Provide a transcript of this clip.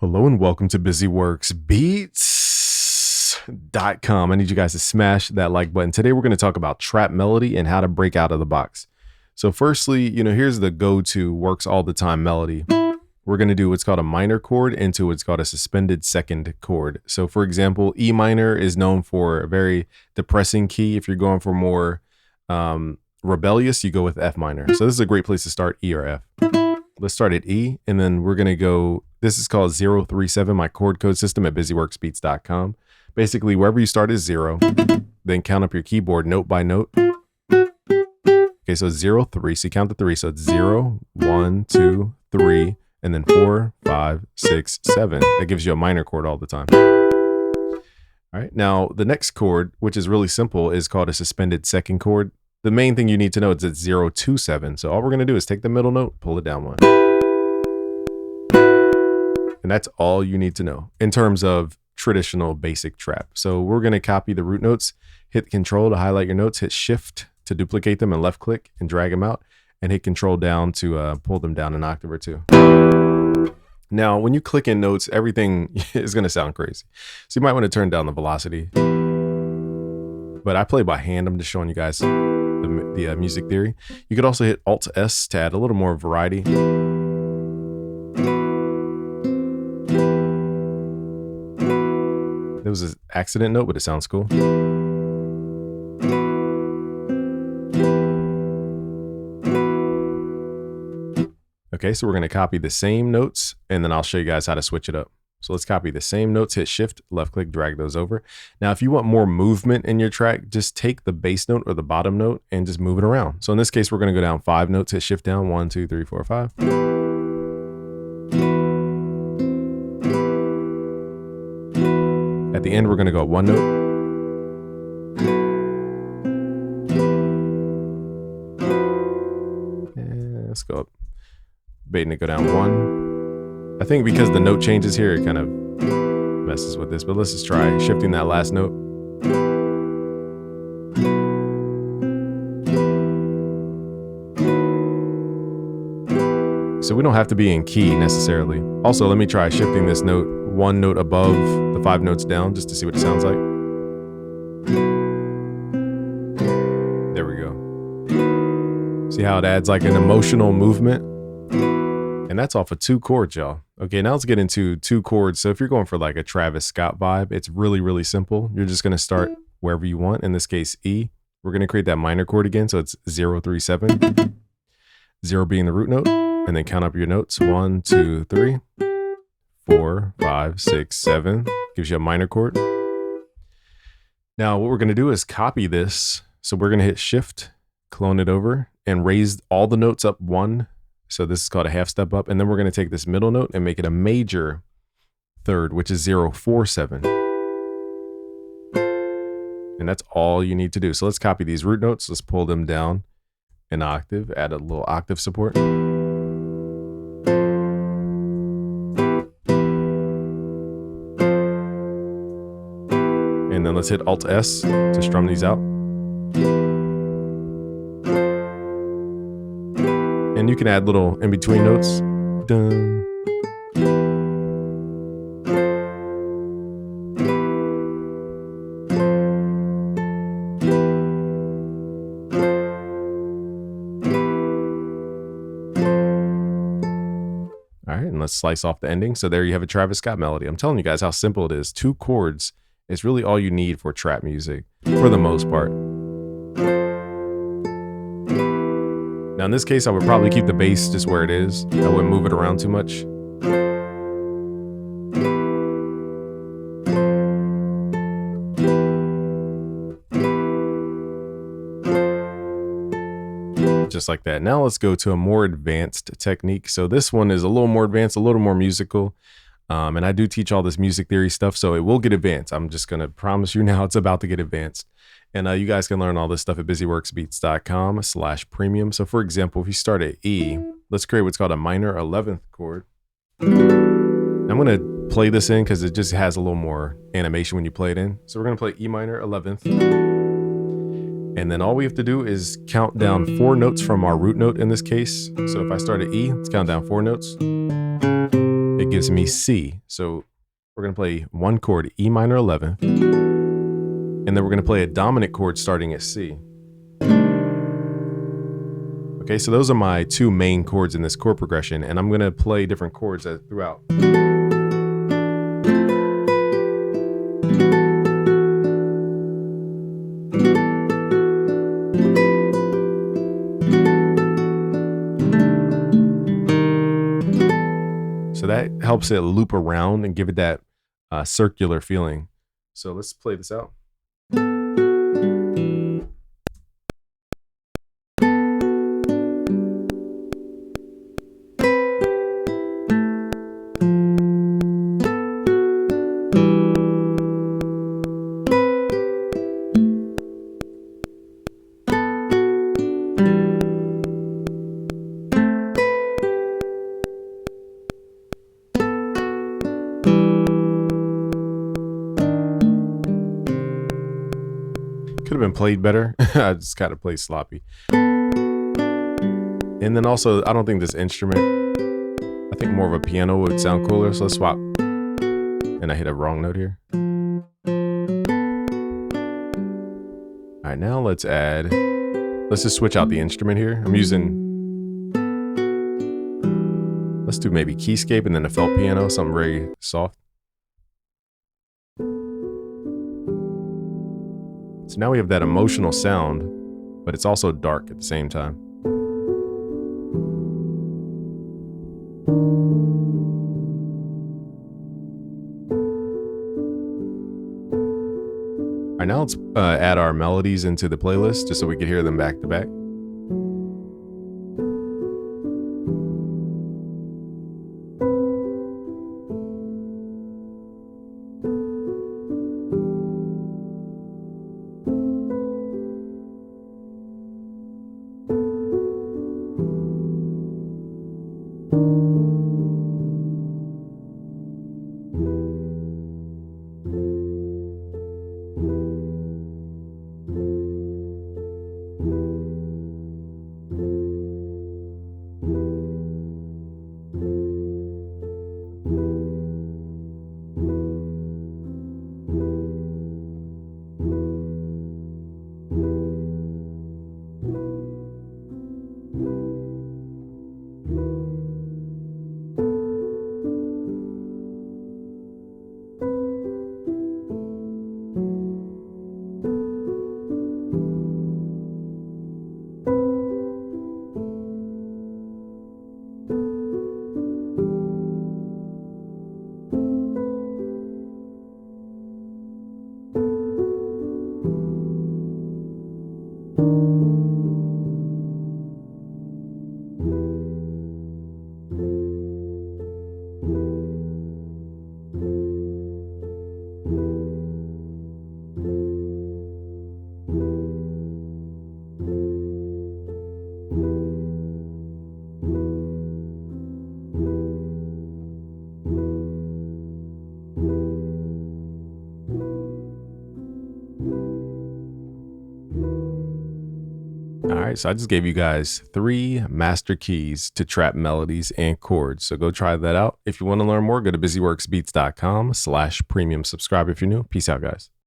Hello and welcome to busyworksbeats.com. I need you guys to smash that like button. Today we're going to talk about trap melody and how to break out of the box. So firstly, here's the go-to works all the time melody. We're going to do what's called a minor chord into what's called a suspended second chord. So for example, E minor is known for a very depressing key. If you're going for more rebellious, you go with F minor. So this is a great place to start, E or F. Let's start at E, and then we're going to go, this is called 037, my chord code system at busyworksbeats.com. Basically, wherever you start is 0, then count up your keyboard note by note. Okay, so it's 0, 3, so you count the 3, so it's 0, 1, 2, 3, and then 4, 5, 6, 7. That gives you a minor chord all the time. All right, now the next chord, which is really simple, is called a suspended second chord. The main thing you need to know is it's 0, 2, 7. So all we're going to do is take the middle note, pull it down 1. And that's all you need to know in terms of traditional basic trap. So we're going to copy the root notes, hit Control to highlight your notes, hit Shift to duplicate them, and left click and drag them out, and hit Control down to pull them down an octave or two. Now, when you click in notes, everything is going to sound crazy. So you might want to turn down the velocity. But I play by hand. I'm just showing you guys the music theory. You could also hit Alt S to add a little more variety. There was an accident note, but it sounds cool. Okay, so we're going to copy the same notes, and then I'll show you guys how to switch it up. So let's copy the same notes, hit Shift, left click, drag those over. Now, if you want more movement in your track, just take the bass note or the bottom note and just move it around. So in this case, we're going to go down 5 notes, hit Shift down, 1, 2, 3, 4, 5. At the end, we're going to go up 1 note. And let's go up. Baiting it go down 1. I think because the note changes here, it kind of messes with this, but let's just try shifting that last note. So we don't have to be in key necessarily. Also, let me try shifting this note 1 note above the 5 notes down just to see what it sounds like. There we go. See how it adds like an emotional movement? And that's off of 2 chords, y'all. Okay, now let's get into 2 chords. So if you're going for like a Travis Scott vibe, it's really, really simple. You're just going to start wherever you want. In this case, E. We're going to create that minor chord again. So it's 0, 3, 7. 0 being the root note. And then count up your notes. 1, 2, 3, 4, 5, 6, 7. Gives you a minor chord. Now what we're going to do is copy this. So we're going to hit Shift, clone it over, and raise all the notes up 1. So this is called a half step up. And then we're going to take this middle note and make it a major third, which is 0, 4, 7. And that's all you need to do. So let's copy these root notes. Let's pull them down an octave, add a little octave support. And then let's hit Alt S to strum these out. And you can add little in-between notes. Dun. All right, and let's slice off the ending. So there you have a Travis Scott melody. I'm telling you guys how simple it is. 2 chords is really all you need for trap music, for the most part. Now in this case, I would probably keep the bass just where it is. I wouldn't move it around too much. Just like that. Now let's go to a more advanced technique. So this one is a little more advanced, a little more musical. And I do teach all this music theory stuff, so it will get advanced. I'm just going to promise you now it's about to get advanced. And you guys can learn all this stuff at busyworksbeats.com/premium. So for example, if you start at E, let's create what's called a minor 11th chord. I'm going to play this in because it just has a little more animation when you play it in. So we're going to play E minor 11th. And then all we have to do is count down 4 notes from our root note in this case. So if I start at E, let's count down 4 notes. Hit gives me C. So we're going to play one chord, E minor 11, and then we're going to play a dominant chord starting at C. Okay, so those are my two main chords in this chord progression, and I'm going to play different chords throughout. So that helps it loop around and give it that circular feeling. So let's play this out. Could have been played better. I just kind of play sloppy. And then also, I don't think this instrument, I think more of a piano would sound cooler. So let's swap. And I hit a wrong note here. All right, now let's just switch out the instrument here. I'm using, let's do maybe keyscape and then a felt piano, something very soft. So now we have that emotional sound, but it's also dark at the same time. All right, now let's add our melodies into the playlist just so we can hear them back to back. All right, so I just gave you guys 3 master keys to trap melodies and chords. So go try that out. If you want to learn more, go to busyworksbeats.com/premium. Subscribe if you're new. Peace out, guys.